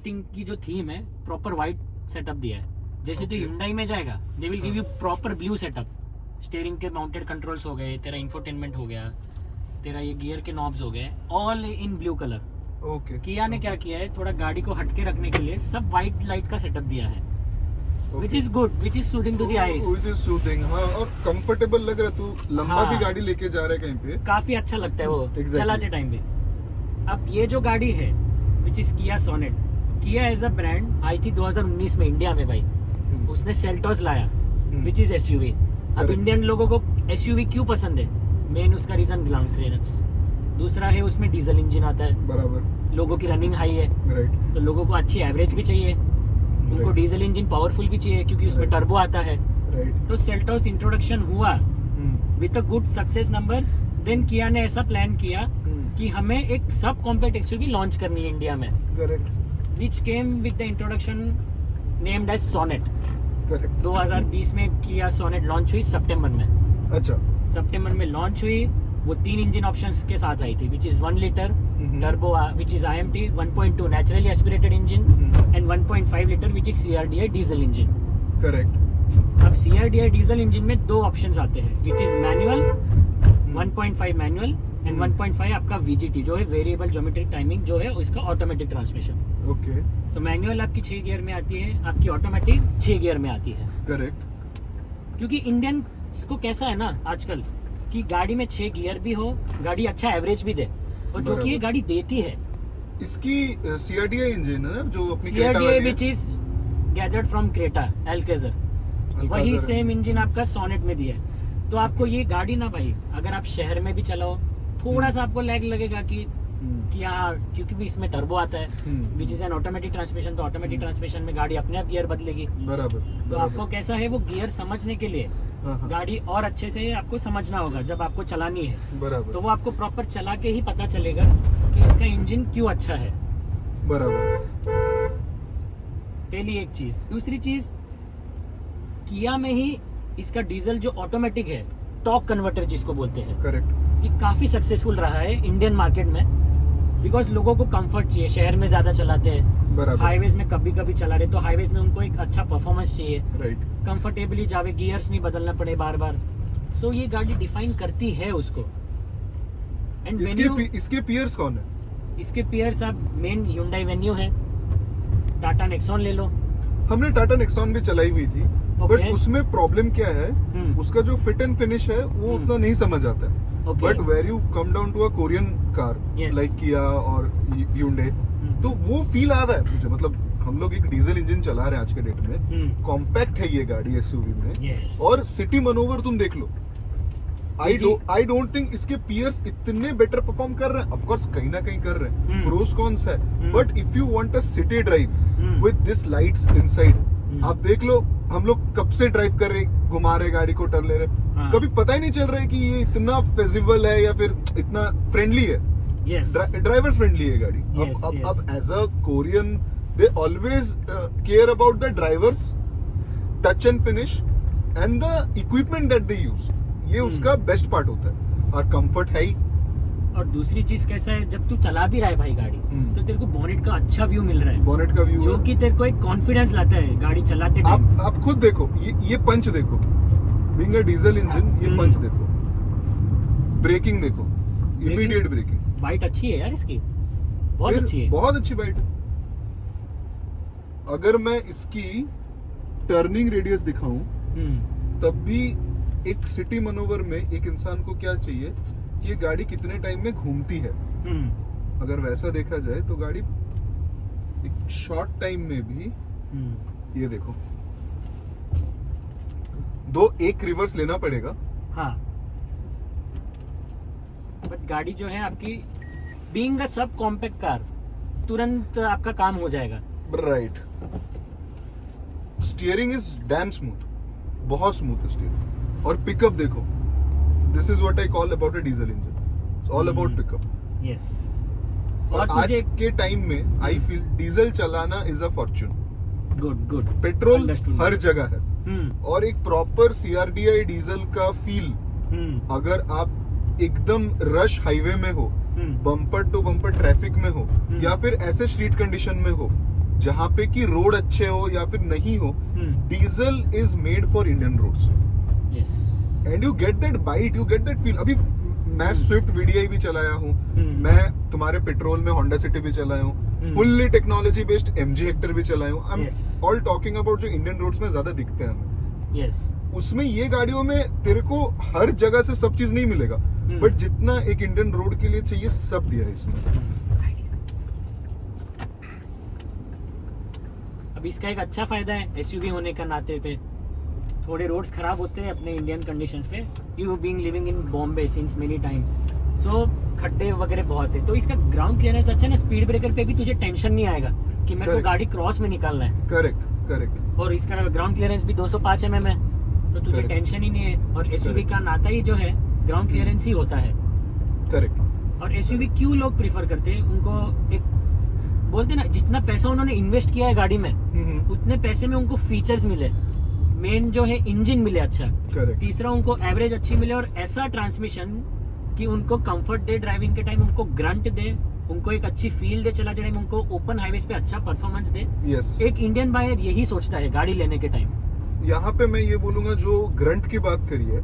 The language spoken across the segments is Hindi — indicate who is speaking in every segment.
Speaker 1: मार्केटिंग की जो थीम है, प्रॉपर व्हाइट सेटअप दिया है। जैसे तो Hyundai में जाएगा, they will give you proper blue setup. Steering के माउंटेड कंट्रोल्स हो गए, तेरा इंफोटेनमेंट हो गया, तेरा ये गियर के नॉब्स हो गए, all in blue colour.
Speaker 2: Okay.
Speaker 1: किया ने क्या किया है, थोड़ा गाड़ी को हटके रखने के लिए सब व्हाइट लाइट का सेटअप दिया है, which is good, which is soothing to the eyes.
Speaker 2: Which is soothing, हाँ, और कंफर्टेबल लग रहा है। तू लंबा
Speaker 1: हाँ।
Speaker 2: भी गाड़ी लेके जा रहा है कहीं पे,
Speaker 1: काफी अच्छा लगता है वो
Speaker 2: Exactly.
Speaker 1: चलाते टाइम पे। अब ये जो गाड़ी है विच इज किया सोनेट, किया एज अ ब्रांड आई थी 2019 में इंडिया में भाई। उसने सेल्टोस लाया विच इज एसयूवी। अब
Speaker 2: Correct.
Speaker 1: इंडियन लोगों को एसयूवी क्यों पसंद है, मेन उसका रीजन ग्राउंड क्लियरेंस। दूसरा है उसमें डीजल इंजन आता है,
Speaker 2: बराबर,
Speaker 1: लोगों की रनिंग हाई है,
Speaker 2: राइट,
Speaker 1: तो लोगों को अच्छी एवरेज भी चाहिए, उनको
Speaker 2: Right.
Speaker 1: डीजल इंजन पावरफुल भी चाहिए क्योंकि उसमें
Speaker 2: Right.
Speaker 1: टर्बो आता है।
Speaker 2: राइट।
Speaker 1: तो सेल्टोस इंट्रोडक्शन हुआ with a good success numbers. Then Kia ने ऐसा प्लान किया कि हमें एक सब कॉम्पैक्ट एक्सयूवी लॉन्च करनी है इंडिया में,
Speaker 2: correct,
Speaker 1: which came with the introduction named as Sonet.
Speaker 2: Correct.
Speaker 1: 2020 में किया सोनेट लॉन्च हुई सितंबर में।
Speaker 2: अच्छा,
Speaker 1: सितंबर में लॉन्च हुई, वो 3 इंजन ऑप्शंस के साथ आई थी, which is 1 litre turbo which is IMT, 1.2 naturally aspirated engine and 1.5 litre which is CRDI diesel engine.
Speaker 2: Correct.
Speaker 1: अब CRDI डीजल इंजन में 2 ऑप्शंस आते हैं, which is manual 1.5 manual and 1.5 आपका VGT जो है वेरिएबल ज्योमेट्रिक टाइमिंग, जो है उसका ऑटोमेटिक ट्रांसमिशन।
Speaker 2: ओके,
Speaker 1: तो मैनुअल आपकी 6 गियर में आती है, आपकी ऑटोमेटिक 6 गियर में आती है।
Speaker 2: करेक्ट।
Speaker 1: क्योंकि इंडियन को कैसा है ना आजकल कि गाड़ी में 6 गियर भी हो, गाड़ी अच्छा एवरेज भी दे, और जो कि ये गाड़ी देती है।
Speaker 2: इसकी CRDI इंजन है ना, जो अपनी क्रेटा
Speaker 1: CRDI
Speaker 2: वाली है?
Speaker 1: Which is gathered from Creta Alcazar, वही
Speaker 2: Alcazar है।
Speaker 1: सेम इंजन आपका सोनेट में दिया है। तो आपको ये गाड़ी ना भाई, अगर आप शहर में भी चलाओ, थोड़ा सा आपको लैग लगेगा कि हाँ, क्योंकि भी इसमें टर्बो आता है which is an automatic transmission. तो ऑटोमेटिक ट्रांसमिशन में गाड़ी अपने आप गियर बदलेगी।
Speaker 2: बराबर,
Speaker 1: तो आपको कैसा है, वो गियर समझने के लिए
Speaker 2: हाँ,
Speaker 1: गाड़ी और अच्छे से आपको समझना होगा जब आपको चलानी है।
Speaker 2: बराबर,
Speaker 1: तो वो आपको प्रॉपर चला के ही पता चलेगा कि इसका इंजन क्यों अच्छा है।
Speaker 2: बराबर।
Speaker 1: पहली एक चीज। दूसरी चीज, किया में ही इसका डीजल जो ऑटोमेटिक है, टॉर्क कन्वर्टर जिसको बोलते हैं,
Speaker 2: करेक्ट।
Speaker 1: ये काफी सक्सेसफुल रहा है इंडियन मार्केट में, बिकॉज लोगों को कंफर्ट चाहिए। शहर में ज्यादा चलाते हैं,
Speaker 2: बराबर,
Speaker 1: हाईवेज में कभी कभी चला रहे, तो हाईवेज में उनको एक अच्छा परफॉर्मेंस चाहिए,
Speaker 2: राइट।
Speaker 1: कंफर्टेबली जावे, गियर्स नहीं बदलना पड़े बार बार। सो ये गाड़ी डिफाइन करती है उसको। एंड
Speaker 2: इसके पियर्स कौन है?
Speaker 1: इसके पेयर्स आप मेन Hyundai वेन्यू है, टाटा नेक्सॉन ले लो।
Speaker 2: हमने टाटा नेक्सॉन भी चलाई हुई थी, बट उसमें प्रॉब्लम क्या है, उसका जो फिट एंड फिनिश है वो उतना नहीं समझ आता है। But where you come down to a Korean car like Kia और Hyundai, तो वो फील आ रहा है मुझे। मतलब हम लोग एक डीजल इंजन चला रहे हैं आज के डेट में, कॉम्पैक्ट है ये गाड़ी एसयूवी में, और सिटी मनोवर तुम देख लो। आई डोंट थिंक इसके पियर्स इतने बेटर परफॉर्म कर रहे हैं। ऑफ कोर्स कहीं ना कहीं कर रहे हैं, प्रोस कॉन्स है, but if you want a city drive with this lights inside, आप देख लो हम लोग कब से ड्राइव कर रहे, घुमा रहे गाड़ी को, टर्न ले रहे, कभी पता ही नहीं चल रहा है कि ये इतना फेजिबल है या फिर इतना फ्रेंडली है। ड्राइवर्स फ्रेंडली है गाड़ी। अब as a Korean they always care about the drivers touch and finish and the equipment that they use. ये उसका बेस्ट पार्ट होता है, और कंफर्ट है ही।
Speaker 1: और दूसरी चीज कैसा है, जब तू चला भी रहा है भाई गाड़ी, तो तेरे को बोनेट का अच्छा व्यू मिल रहा है,
Speaker 2: बोनेट का व्यू
Speaker 1: जो कि तेरे को एक कॉन्फिडेंस लाता है गाड़ी चलाते टाइम।
Speaker 2: आप खुद देखो, ये पंच देखो, बीइंग अ डीजल इंजन, ये पंच देखो, ब्रेकिंग देखो, इमीडिएट ब्रेकिंग।
Speaker 1: बाइट अच्छी है यार इसकी, बहुत अच्छी है,
Speaker 2: बहुत अच्छी बाइट है। अगर मैं इसकी टर्निंग रेडियस दिखाऊं, तब भी एक सिटी मनोवर में एक इंसान को क्या चाहिए कि ये गाड़ी कितने टाइम में घूमती है। अगर वैसा देखा जाए तो गाड़ी एक शॉर्ट टाइम में भी, ये देखो, एक रिवर्स लेना पड़ेगा।
Speaker 1: हाँ, बट गाड़ी जो है आपकी being a sub compact car, तुरंत आपका काम हो जाएगा।
Speaker 2: Right. Steering is damn smooth, बहुत स्मूथ है स्टीयरिंग। और पिकअप देखो, this is what I call about a diesel engine, it's all about pickup.
Speaker 1: Yes.
Speaker 2: और आज के टाइम में आई फील डीजल चलाना is a fortune.
Speaker 1: Good.
Speaker 2: Petrol हर जगह है, और एक प्रॉपर CRDI डीजल का फील, अगर आप एकदम रश हाईवे में हो, बम्पर टू बम्पर ट्रैफिक में हो, या फिर ऐसे स्ट्रीट कंडीशन में हो जहाँ पे कि रोड अच्छे हो या फिर नहीं हो, diesel is made for Indian roads.
Speaker 1: Yes,
Speaker 2: and you get that bite, you get that feel. अभी मैं स्विफ्ट वीडीआई भी चलाया हूँ, मैं तुम्हारे पेट्रोल में होंडा सिटी भी चलाया हूँ, fully technology based MG Hector भी चलाया हूँ। I am all talking about जो इंडियन रोड्स में ज्यादा दिखते हैं हमें।
Speaker 1: यस,
Speaker 2: उसमें ये गाड़ियों में तेरे को हर जगह से सब चीज नहीं मिलेगा, बट जितना एक इंडियन रोड के लिए चाहिए सब दिया है इसमें।
Speaker 1: अब इसका एक अच्छा फायदा है एसयूवी होने का नाते पे, थोड़े रोड्स खराब होते हैं अपने इंडियन कंडीशंस पे, you being living in Bombay since many time, so खड्डे वगैरह बहुत है, तो इसका ग्राउंड क्लियरेंस अच्छा है ना, स्पीड ब्रेकर पे भी तुझे टेंशन नहीं आएगा कि मेरे को गाड़ी क्रॉस में निकालना है।
Speaker 2: Correct correct.
Speaker 1: और इसका ग्राउंड क्लियरेंस भी 205 mm है, तो तुझे टेंशन ही नहीं है। और एसयूवी का नाता ही जो है ग्राउंड क्लियरेंस ही होता है।
Speaker 2: करेक्ट।
Speaker 1: और एसयूवी क्यों लोग प्रीफर करते हैं, उनको एक बोलते ना, जितना पैसा उन्होंने इन्वेस्ट किया है गाड़ी में, उतने पैसे में उनको फीचर्स मिले, मेन जो है इंजन मिले अच्छा, तीसरा उनको एवरेज अच्छी मिले, और ऐसा ट्रांसमिशन कि उनको कंफर्ट दे ड्राइविंग के टाइम, उनको ग्रंट दे, उनको एक अच्छी फील दे चलाते टाइम, उनको ओपन हाईवेज पे अच्छा परफॉर्मेंस दे। एक इंडियन बायर यही सोचता है गाड़ी लेने के टाइम।
Speaker 2: यहाँ पे मैं ये बोलूंगा, जो ग्रंट की बात करी है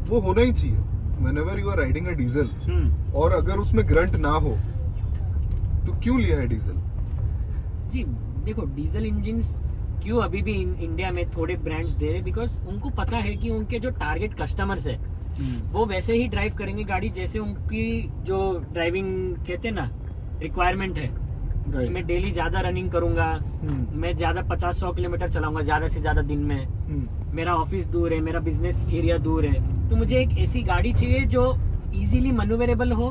Speaker 2: वो होना ही चाहिए whenever you are riding a diesel, और अगर उसमें ग्रंट ना हो तो क्यों लिया है डीजल?
Speaker 1: जी देखो, डीजल इंजिन्स क्यों अभी भी इंडिया में थोड़े ब्रांड्स दे रहे, बिकॉज उनको पता है कि उनके जो टारगेट कस्टमर्स है वो वैसे ही ड्राइव करेंगे गाड़ी जैसे उनकी जो ड्राइविंग कहते हैं ना रिक्वायरमेंट है। कि मैं डेली ज्यादा रनिंग करूंगा, मैं ज्यादा 50-100 किलोमीटर चलाऊंगा ज्यादा से ज्यादा दिन में, मेरा ऑफिस दूर है, मेरा बिजनेस एरिया दूर है, तो मुझे एक ऐसी गाड़ी चाहिए जो इजीली मैन्यूवरेबल हो,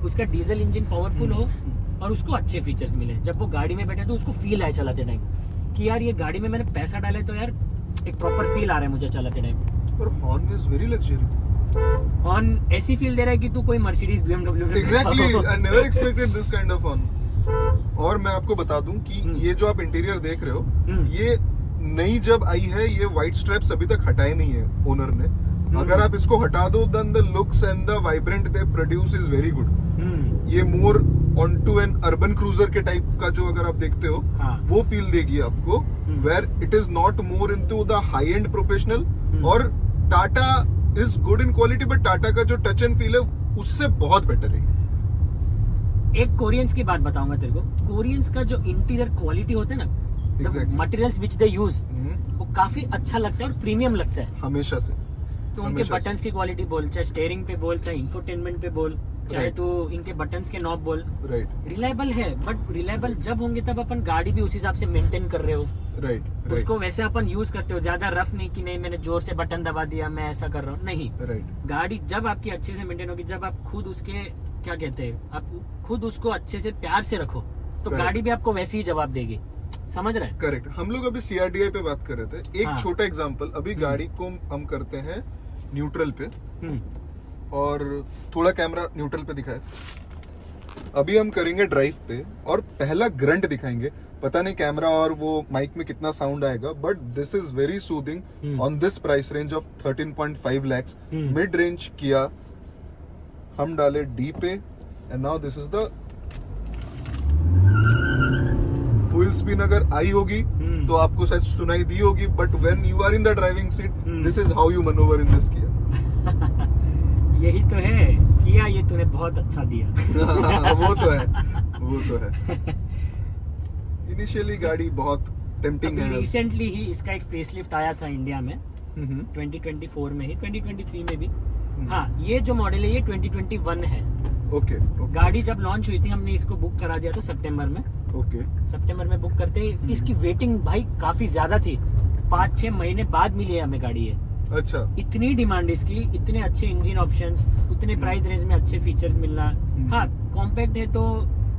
Speaker 1: उसका डीजल इंजन पावरफुल हो और उसको अच्छे फीचर्स मिले। जब वो गाड़ी में बैठे तो उसको फील आए चलाते टाइम कि यार ये गाड़ी में मैंने पैसा डाला है, तो यार एक प्रॉपर फील आ रहा है मुझे चलाते टाइम।
Speaker 2: पर horn is very luxury.
Speaker 1: Horn ऐसी फील दे रहा है कि तू कोई Mercedes BMW।
Speaker 2: Exactly, I never expected this kind of horn. और मैं आपको बता दूं कि ये जो आप इंटीरियर देख रहे हो, ये नई जब आई है, ये व्हाइट स्ट्रैप्स अभी तक हटाए नहीं है ओनर ने। अगर आप इसको हटा दो, then the looks and the vibrant they produce is very good. ये more onto an Urban Cruiser के टाइप का जो अगर आप देखते हो, वो फील देगी आपको, where it is not more into the high end professional. और Tata is good in quality, but Tata का जो टच एंड फील है उससे बहुत बेटर है।
Speaker 1: एक कोरियंस की बात बताऊंगा तेरे को, कोरियंस का जो इंटीरियर क्वालिटी होता है ना, मटेरियल्स विच दे यूज, वो काफी अच्छा लगता है और प्रीमियम लगता है
Speaker 2: हमेशा से।
Speaker 1: तो उनके बटन्स की क्वालिटी बोल, चाहे स्टीयरिंग पे बोल, चाहे इंफोटेनमेंट पे बोल, चाहे तो इनके बटन्स के नॉब बोल, रिलायबल है। बट रिलायबल जब होंगे तब अपन गाड़ी भी उस हिसाब से मेंटेन कर रहे हो, उसको वैसे अपन यूज करते हो, ज्यादा रफ नहीं कि नहीं मैंने जोर से बटन दबा दिया मैं ऐसा कर रहा हूँ, नहीं। गाड़ी जब आपकी अच्छे से मेंटेन होगी, जब आप खुद उसके क्या कहते हैं, आप खुद उसको अच्छे से प्यार से रखो, तो गाड़ी भी आपको वैसे ही जवाब देगी। समझ रहे हैं?
Speaker 2: करेक्ट। हम लोग अभी CRDI पे बात कर रहे थे। एक छोटा एग्जांपल, अभी गाड़ी को हम करते हैं न्यूट्रल पे, और थोड़ा कैमरा न्यूट्रल पे दिखाए। अभी हम करेंगे ड्राइव पे और पहला ग्रंट दिखाएंगे। पता नहीं कैमरा और वो माइक में कितना साउंड आएगा, but this is very soothing on this price range of 13.5 lakhs। Mid range Kia हम डाले डी पे, and now this is the full spin. अगर आई होगी तो आपको शायद सुनाई दी होगी, but when you are in the driving seat, this is how you manoeuvre in this Kia.
Speaker 1: यही तो है किया, ये तूने बहुत अच्छा दिया।
Speaker 2: वो तो है, वो तो है। इनिशियली गाड़ी बहुत टेम्पटिंग है।
Speaker 1: रिसेंटली ही इसका एक फेसलिफ्ट आया था इंडिया में, 2024 में ही, 2023 में भी। हाँ, ये जो मॉडल है ये 2021 है।
Speaker 2: ओके।
Speaker 1: गाड़ी जब लॉन्च हुई थी हमने इसको बुक करा दिया था सितंबर में। सितंबर में बुक करते ही इसकी वेटिंग भाई काफी ज्यादा थी, 5-6 महीने बाद मिली है हमें गाड़ी। है
Speaker 2: अच्छा,
Speaker 1: इतनी डिमांड इसकी, इतने अच्छे इंजन ऑप्शंस, उतने प्राइस रेंज में अच्छे फीचर्स मिलना। हाँ, कॉम्पैक्ट है तो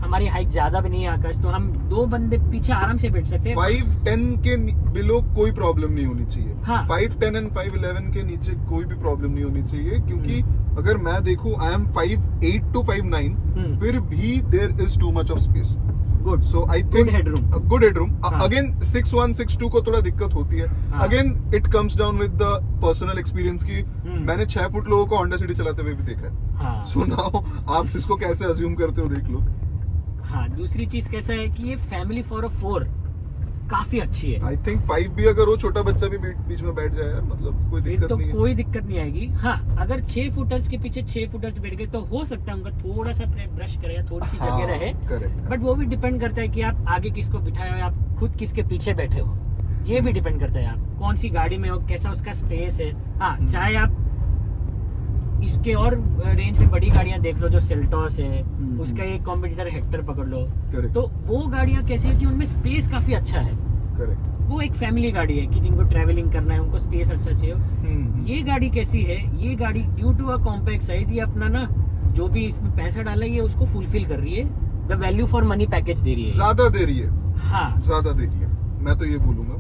Speaker 1: हमारी हाइट ज्यादा भी नहीं है आकाश, तो हम 2 बंदे पीछे आराम से बैठ सकते हैं।
Speaker 2: 5'10" के बिलो कोई प्रॉब्लम नहीं होनी चाहिए।
Speaker 1: हाँ।
Speaker 2: 5'10" एंड 5'11" के नीचे कोई भी प्रॉब्लम नहीं होनी चाहिए, क्योंकि अगर मैं देखूं, आई एम 5'8" to 5'9", फिर भी there is too much of space.
Speaker 1: Good,
Speaker 2: so I think good headroom.
Speaker 1: हाँ.
Speaker 2: अगेन 6'1", 6'2" को थोड़ा दिक्कत होती है। Again it comes down with the personal experience की मैंने 6 फुट लोगों को होंडा सिटी चलाते हुए भी देखा है। सो नाउ आप इसको कैसे अज्यूम करते हो, देख लो।
Speaker 1: हाँ, दूसरी चीज कैसा है कि ये फैमिली फॉर अ 4 काफी अच्छी है।
Speaker 2: आई थिंक 5 भी अगर वो छोटा बच्चा भी बीच में बैठ जाए, मतलब कोई
Speaker 1: फिर
Speaker 2: दिक्कत
Speaker 1: तो
Speaker 2: नहीं है।
Speaker 1: कोई दिक्कत नहीं आएगी। हाँ, अगर 6 फुटर्स के पीछे 6 फुटर्स बैठ गए तो हो सकता है उनका थोड़ा सा ब्रश करे या थोड़ी सी जगह रहे,
Speaker 2: करेक्ट।
Speaker 1: बट वो भी डिपेंड करता है कि आप आगे किसको बिठाए हो या आप खुद किसके पीछे बैठे हो। ये भी डिपेंड करता है आप कौन सी गाड़ी में हो, कैसा उसका स्पेस है। हाँ, चाहे आप इसके और रेंज में बड़ी गाड़ियां देख लो, जो सेल्टोस है, उसका एक कॉम्पिटिटर हेक्टर पकड़ लो,
Speaker 2: Correct.
Speaker 1: तो वो गाड़ियां कैसी है कि उनमें स्पेस काफी अच्छा है।
Speaker 2: करेक्ट।
Speaker 1: वो एक फैमिली गाड़ी है कि जिनको ट्रैवलिंग करना है, उनको स्पेस अच्छा चाहिए। ये गाड़ी कैसी है, ये गाड़ी due to a compact size, ये अपना ना जो भी इसमें पैसा डाला है ये उसको फुलफिल कर रही है, the value for money package दे रही है।
Speaker 2: ज्यादा दे रही है।
Speaker 1: हाँ,
Speaker 2: ज्यादा दे रही है, मैं तो ये बोलूंगा,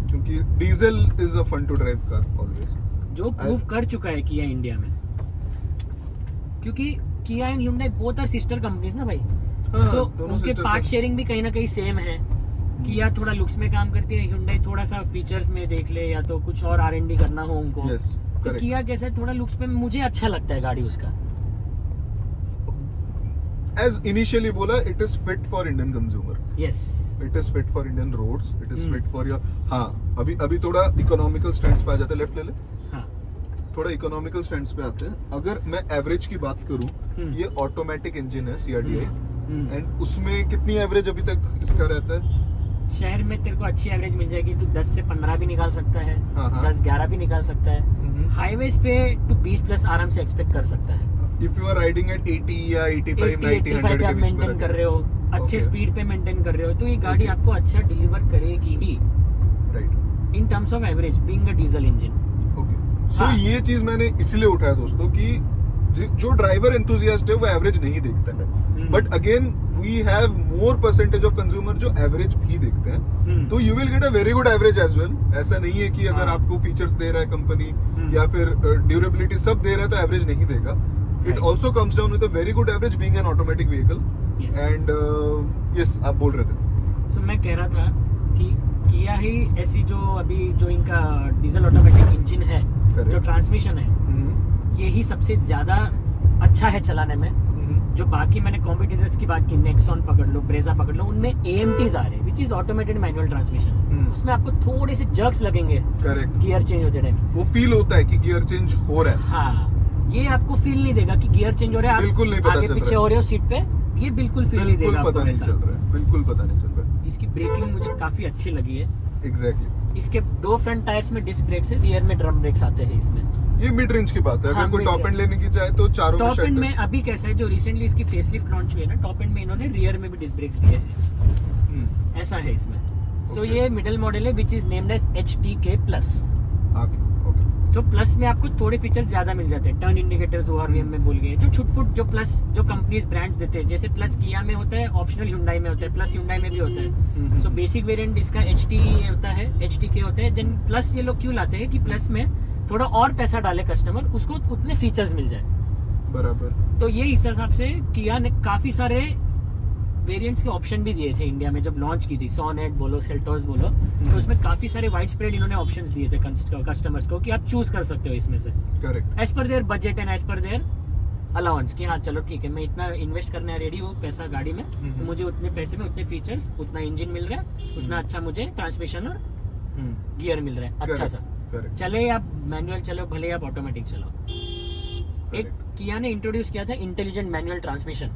Speaker 2: क्योंकि diesel is a fun to drive car always,
Speaker 1: जो प्रूव कर चुका है किया इंडिया में, क्योंकि Kia and Hyundai both are sister companies ना भाई।
Speaker 2: हाँ,
Speaker 1: तो
Speaker 2: दोनों
Speaker 1: उनके
Speaker 2: sister
Speaker 1: पार्ट
Speaker 2: company।
Speaker 1: शेयरिंग भी कहीं ना कहीं सेम है। किया थोड़ा लुक्स में काम करती है, Hyundai थोड़ा सा फीचर्स में देख ले या तो कुछ और R&D करना हो उनको।
Speaker 2: Yes,
Speaker 1: तो
Speaker 2: correct।
Speaker 1: किया कैसा है, थोड़ा लुक्स में मुझे अच्छा लगता है गाड़ी उसका।
Speaker 2: As initially बोला, it is fit for Indian consumer.
Speaker 1: Yes,
Speaker 2: It is fit for Indian roads. It is fit for your, हाँ, अभी थोड़ा इकोनॉमिकल स्टैंड्स पे आ जाते हैं, लेफ्ट ले ले,
Speaker 1: हाँ,
Speaker 2: थोड़ा इकोनॉमिकल स्टैंड्स पे आते हैं। अगर मैं एवरेज की बात करूं, ये ऑटोमेटिक इंजन है CRDI, एंड उसमें कितनी एवरेज अभी तक इसका रहता है?
Speaker 1: शहर में तेरे को अच्छी एवरेज मिल जाएगी, तू 10 से 15 भी निकाल सकता है,
Speaker 2: हाँ, हाँ।
Speaker 1: 10-11 भी निकाल सकता है। हाईवेज पे तू 20+ आराम से एक्सपेक्ट कर सकता है।
Speaker 2: If you are riding at 80 या 85, 90, 100
Speaker 1: 85
Speaker 2: के
Speaker 1: आप
Speaker 2: बीच में
Speaker 1: मेंटेन कर रहे हो, अच्छे
Speaker 2: Okay.
Speaker 1: स्पीड पे मेंटेन कर रहे हो, तो ये गाड़ी आपको अच्छा डिलीवर करेगी ही
Speaker 2: right.
Speaker 1: In terms of average being a diesel engine.
Speaker 2: Okay, so
Speaker 1: हाँ।
Speaker 2: ये चीज मैंने इसलिए उठाया दोस्तों कि जो ड्राइवर एंथुसियास्ट है वो एवरेज नहीं देखता है, but again we have more percentage of consumer जो एवरेज भी देखते हैं, तो you will get a very good average as well. ऐसा नहीं है कि अगर
Speaker 1: हाँ।
Speaker 2: आपको फीचर्स दे रहा है कंपनी या फिर ड्यूरेबिलिटी सब दे रहा है तो एवरेज नहीं देगा। It
Speaker 1: Right.
Speaker 2: Also comes down with a very good average being an automatic vehicle.
Speaker 1: Yes.
Speaker 2: And yes, आप बोल रहे थे।
Speaker 1: सो मैं कह रहा था कि किया ही ऐसी जो अभी जो इनका डीजल ऑटोमेटिक इंजन है,
Speaker 2: Correct.
Speaker 1: जो ट्रांसमिशन है, यही सबसे ज्यादा अच्छा है चलाने में। जो बाकी मैंने कॉम्पिटिटर्स की बात की, नेक्सॉन पकड़ लो, ब्रेजा पकड़ लो, उनमें AMTs आ रहे हैं, which is automated manual transmission. उसमें आपको थोड़े से जर्क्स लगेंगे
Speaker 2: करेक्ट,
Speaker 1: गियर चेंज होते टाइम।
Speaker 2: वो फील होता है कि गियर चेंज हो रहा है।
Speaker 1: हाँ, ये आपको फील नहीं देगा कि गियर चेंज हो रहा है,
Speaker 2: बिल्कुल नहीं
Speaker 1: आप
Speaker 2: पता
Speaker 1: आगे
Speaker 2: चल
Speaker 1: पीछे
Speaker 2: रहा है।
Speaker 1: हो रहे हो सीट पे, ये बिल्कुल फील नहीं
Speaker 2: बिल्कुल
Speaker 1: देगा
Speaker 2: पता
Speaker 1: आपको
Speaker 2: नहीं
Speaker 1: ऐसा।
Speaker 2: चल रहा है, बिल्कुल पता नहीं चल रहा है।
Speaker 1: इसकी ब्रेकिंग मुझे काफी अच्छी लगी है।
Speaker 2: एग्जैक्टली।
Speaker 1: इसके 2 फ्रंट टायर्स में डिस्क ब्रेक्स है, रियर में ड्रम ब्रेक्स आते हैं इसमें।
Speaker 2: ये मिड रेंज की बात है,
Speaker 1: हाँ,
Speaker 2: अगर कोई
Speaker 1: mid
Speaker 2: टॉप एंड
Speaker 1: range।
Speaker 2: लेने की चाहे तो चारों
Speaker 1: टॉप एंड में
Speaker 2: में
Speaker 1: अभी कैसा है, जो रिसेंटली इसकी फेसलिफ्ट लॉन्च हुई है ना, टॉप एंड में इन्होंने रियर में भी डिस्क ब्रेक्स दिए हैं, ऐसा है इसमें। So
Speaker 2: Okay.
Speaker 1: ये मिडिल मॉडल है which is named as HTK plus.
Speaker 2: आगे, ओके।
Speaker 1: सो प्लस में आपको थोड़े फीचर्स ज्यादा मिल जाते हैं, टर्न इंडिकेटर्स ORVM में बोल गए, जो छुटपुट जो प्लस जो कंपनीज ब्रांड्स देते हैं, जैसे प्लस किया में होता है, ऑप्शनल Hyundai में होता है, प्लस Hyundai में भी होता है। सो बेसिक वेरिएंट इसका HT होता है, HTK होता है। जन प्लस ये लोग क्यों लाते हैं कि प्लस में थोड़ा और पैसा डाले कस्टमर, उसको उतने फीचर्स मिल जाए।
Speaker 2: बराबर।
Speaker 1: तो ये इस हिसाब से किया ने काफी सारे वेरिएंट्स के ऑप्शन भी दिए थे इंडिया में, जब लॉन्च की थी, सोनेट बोलो, सेल्टोस बोलो, तो उसमें काफी सारे वाइड स्प्रेड इन्होंने ऑप्शंस दिए थे कस्टमर्स को कि आप चूज कर सकते हो इसमें से,
Speaker 2: correct.
Speaker 1: As per their budget and as per their allowance, कि हाँ चलो ठीक है, मैं इतना इन्वेस्ट करने रेडी हूँ पैसा गाड़ी में, तो मुझे उतने पैसे में उतने फीचर्स, उतना इंजन मिल रहा है, उतना अच्छा मुझे ट्रांसमिशन और गियर मिल रहा है अच्छा सा।
Speaker 2: करेक्ट।
Speaker 1: चले आप मैनुअल चलो, भले आप ऑटोमेटिक चलो। एक किया ने इंट्रोड्यूस किया था इंटेलिजेंट मैनुअल ट्रांसमिशन।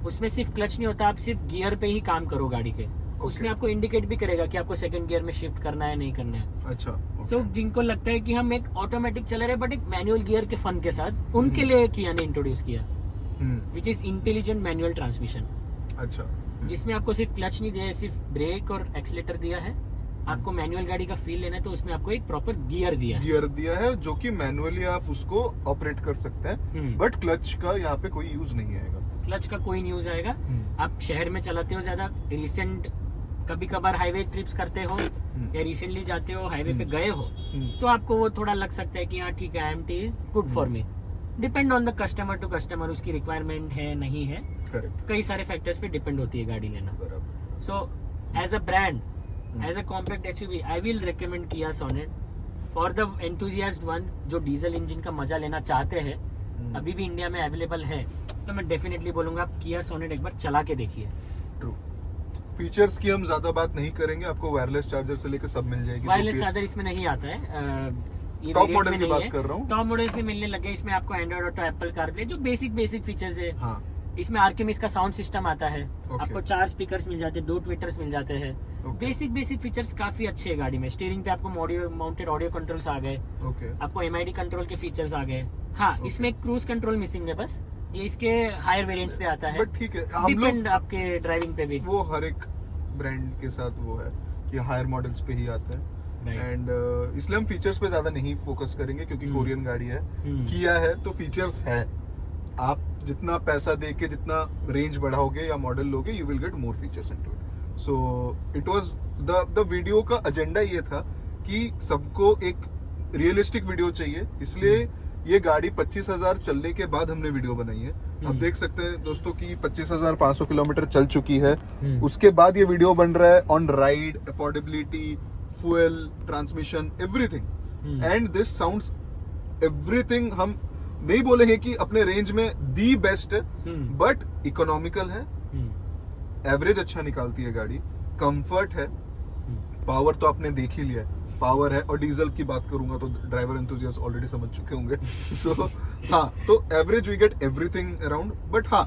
Speaker 1: उसमें सिर्फ क्लच नहीं होता, आप सिर्फ गियर पे ही काम करो गाड़ी के। उसमें आपको इंडिकेट भी करेगा कि आपको सेकंड गियर में शिफ्ट करना है नहीं करना है।
Speaker 2: अच्छा।
Speaker 1: सो जिनको लगता है कि हम एक ऑटोमेटिक चला रहे बट एक मैनुअल गियर के फन के साथ, उनके लिए किया ने इंट्रोड्यूस किया which is intelligent manual transmission,
Speaker 2: अच्छा।
Speaker 1: जिसमें आपको सिर्फ क्लच नहीं दिया है, सिर्फ ब्रेक और एक्सीलेटर दिया है। आपको मैनुअल गाड़ी का फील लेना है तो उसमें आपको एक प्रॉपर गियर दिया है।
Speaker 2: गियर दिया है जो कि मैनुअली आप उसको ऑपरेट कर सकते हैं, बट क्लच का यहाँ पे कोई यूज नहीं आएगा।
Speaker 1: क्लच का कोई न्यूज आएगा। आप शहर में चलाते हो ज्यादा, रिसेंट कभी कभार हाईवे ट्रिप्स करते हो या रिसेंटली जाते हो हाईवे पे गए हो, तो आपको वो थोड़ा लग सकता है कि हाँ ठीक है, IMT is good for me. Depend on the customer to customer, उसकी रिक्वायरमेंट है नहीं है,
Speaker 2: करेक्ट।
Speaker 1: कई सारे फैक्टर्स पे डिपेंड होती है गाड़ी लेना।
Speaker 2: बराबर।
Speaker 1: So as a brand, as a compact SUV, I will recommend Kia Sonet for the enthusiast one, जो डीजल इंजन का मजा लेना चाहते हैं अभी भी इंडिया में अवेलेबल है, तो मैं डेफिनेटली बोलूंगा आप किया सोनेट एक बार चला के देखिए।
Speaker 2: ट्रू। फीचर्स की हम ज्यादा बात नहीं करेंगे, आपको वायरलेस चार्जर से लेकर सब मिल जाएगी।
Speaker 1: वायरलेस चार्जर इसमें नहीं आता है, ये
Speaker 2: टॉप
Speaker 1: variant
Speaker 2: मॉडल
Speaker 1: में
Speaker 2: की
Speaker 1: नहीं
Speaker 2: बात
Speaker 1: है।
Speaker 2: कर रहा हूँ।
Speaker 1: टॉप मॉडल्स में मिलने लगे, इसमें आपको एंड्रॉइड ऑटो, एप्पल कारप्ले, जो बेसिक फीचर्स है।
Speaker 2: हाँ।
Speaker 1: इसमें आर्किमिस का साउंड सिस्टम आता है,
Speaker 2: Okay.
Speaker 1: आपको 4 स्पीकर्स मिल जाते हैं, 2 ट्विटर्स मिल जाते हैं।
Speaker 2: Okay.
Speaker 1: बेसिक फीचर्स काफी अच्छे हैं गाड़ी में। स्टीयरिंग पे आपको माउंटेड ऑडियो कंट्रोल्स आ गए,
Speaker 2: ओके।
Speaker 1: आपको MID कंट्रोल के फीचर्स आ गए। हाँ, इसमें क्रूज कंट्रोल मिसिंग है बस, ये इसके हायर वेरिएंट्स पे आता है।
Speaker 2: बट ठीक है, हम
Speaker 1: डिपेंड
Speaker 2: लोग
Speaker 1: आपके ड्राइविंग पे भी।
Speaker 2: वो हर एक ब्रांड के साथ वो है कि हायर मॉडल्स पे ही आता है। एंड इसलिए हम फीचर्स पे ज्यादा नहीं फोकस करेंगे, क्योंकि कोरियन गाड़ी है, किया है तो फीचर्स है। आप जितना पैसा दे के जितना रेंज बढ़ाओगे या मॉडल लोगे, you will get more features into it. So it was the video का एजेंडा ये था कि सबको एक रियलिस्टिक वीडियो चाहिए, इसलिए ये गाड़ी 25,000 चलने के बाद हमने वीडियो बनाई है। आप देख सकते हैं दोस्तों कि 25,500 किलोमीटर चल चुकी है, उसके बाद ये वीडियो बन रहा है on ride, affordability, fuel, transmission, everything. And this sounds everything. हम नहीं बोलेंगे कि अपने रेंज में दी बेस्ट है, बट इकोनॉमिकल है, एवरेज अच्छा निकालती है गाड़ी, कंफर्ट है, पावर तो आपने देख ही लिया है, पावर है। और डीजल की बात करूंगा तो ड्राइवर एंथुसियास्ट ऑलरेडी समझ चुके होंगे। सो हाँ, तो average we get everything around. But हाँ,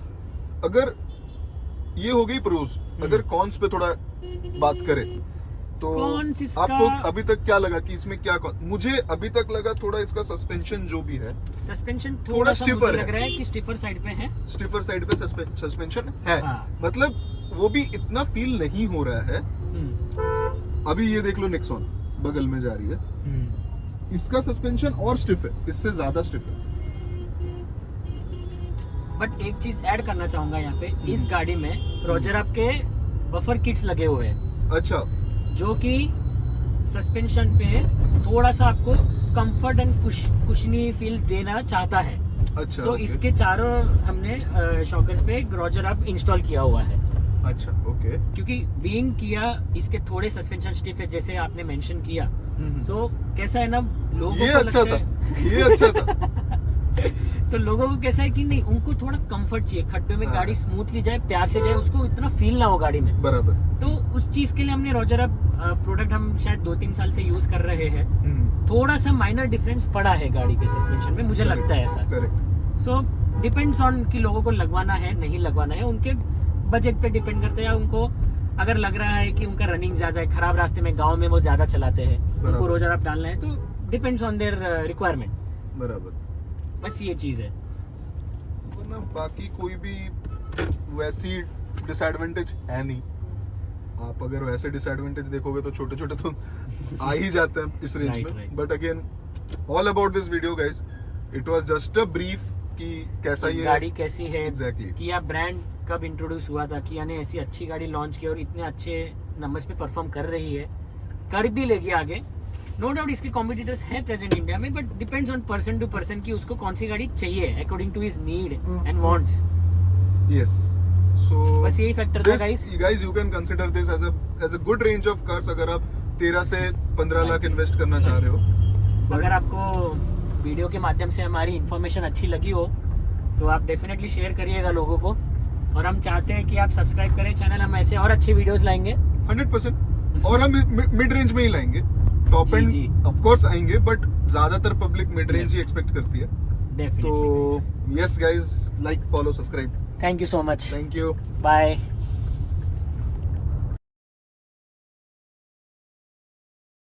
Speaker 2: अगर ये हो गई प्रोज, अगर कॉन्स पे थोड़ा बात करें तो आपको अभी तक क्या लगा कि इसमें क्या मुझे अभी तक लगा थोड़ा इसका सस्पेंशन जो भी है,
Speaker 1: सस्पेंशन थोड़ा
Speaker 2: स्टिफर
Speaker 1: लग रहा है कि स्टिफर साइड पे है,
Speaker 2: स्टिफर साइड पे सस्पेंशन है।
Speaker 1: हाँ।
Speaker 2: मतलब वो भी इतना फील नहीं हो रहा है। अभी ये देख लो, नेक्सॉन बगल में जा रही है, इसका सस्पेंशन और स्टिफ है, इससे ज्यादा स्टिफ है।
Speaker 1: बट एक चीज ऐड करना चाहूंगा यहाँ पे, इस गाड़ी में रोजर आपके बफर किट्स लगे हुए हैं।
Speaker 2: अच्छा।
Speaker 1: जो कि सस्पेंशन पे थोड़ा सा आपको कंफर्ट एंड कुशनी फील देना चाहता है।
Speaker 2: अच्छा।
Speaker 1: तो इसके चारों हमने शॉकर्स पे रोजर आप इंस्टॉल किया हुआ है।
Speaker 2: अच्छा, ओके।
Speaker 1: क्योंकि बीइंग किया इसके थोड़े सस्पेंशन स्टिफ है, जैसे आपने मेंशन किया। तो कैसा है ना, लोगों
Speaker 2: ये
Speaker 1: को
Speaker 2: अच्छा
Speaker 1: लगता
Speaker 2: था, ये अच्छा था।
Speaker 1: तो लोगों को कैसा है कि नहीं, उनको थोड़ा कंफर्ट चाहिए, खड्डों में गाड़ी स्मूथली जाए, प्यार से जाए, उसको इतना फील ना हो गाड़ी में।
Speaker 2: बराबर।
Speaker 1: तो उस चीज के लिए हमने रोजर अब प्रोडक्ट हम शायद 2-3 साल से यूज कर रहे हैं। थोड़ा सा माइनर डिफरेंस पड़ा है गाड़ी के सस्पेंशन में, मुझे लगता है ऐसा।
Speaker 2: करेक्ट।
Speaker 1: सो डिपेंड्स ऑन कि लोगों को लगवाना है नहीं लगवाना है, उनके बजट पे डिपेंड करता है। उनको अगर लग रहा है कि उनका रनिंग ज्यादा है, खराब रास्ते में, गांव में वो ज्यादा चलाते हैं, उनको रोजर आप डालना है, तो डिपेंड्स ऑन देयर रिक्वायरमेंट।
Speaker 2: बराबर,
Speaker 1: बस ये चीज है।
Speaker 2: वरना बाकी कोई भी वैसी डिसएडवांटेज है नहीं। आप अगर वैसे डिसएडवांटेज देखोगे तो छोटे छोटे तो आ ही जाते हैं इस रेंज में। But again, all about this video guys, it was just a brief कि कैसा ये
Speaker 1: गाड़ी कैसी है।
Speaker 2: एग्जैक्टली।
Speaker 1: किया ब्रांड कब इंट्रोड्यूस हुआ था, किया ने ऐसी अच्छी गाड़ी लॉन्च की और इतने अच्छे नंबर्स पे परफॉर्म कर रही है, कर भी लेगी आगे। नो डाउट इसके कॉम्पिटिटर्स हैं प्रेजेंट इंडिया में, but depends on person to person कि उसको कौन सी गाड़ी चाहिए according to his need and wants.
Speaker 2: Yes, so
Speaker 1: बस यही फैक्टर था
Speaker 2: guys. You can consider this as a good range of cars अगर आप 13 से 15 लाख इन्वेस्ट करना चाह रहे हो।
Speaker 1: अगर आपको वीडियो के माध्यम से हमारी इन्फॉर्मेशन अच्छी लगी हो तो आप डेफिनेटली शेयर करिएगा लोगों को, और हम चाहते हैं कि आप सब्सक्राइब करें चैनल, हम ऐसे और अच्छे वीडियोस लाएंगे
Speaker 2: 100%। और हम मिड रेंज में ही लाएंगे, टॉप एंड ऑफ कोर्स आएंगे, बट ज्यादातर पब्लिक मिड रेंज ही एक्सपेक्ट करती है।
Speaker 1: डेफिनेटली।
Speaker 2: तो yes guys, like, follow, subscribe.
Speaker 1: Thank you so much.
Speaker 2: Thank you,
Speaker 1: bye.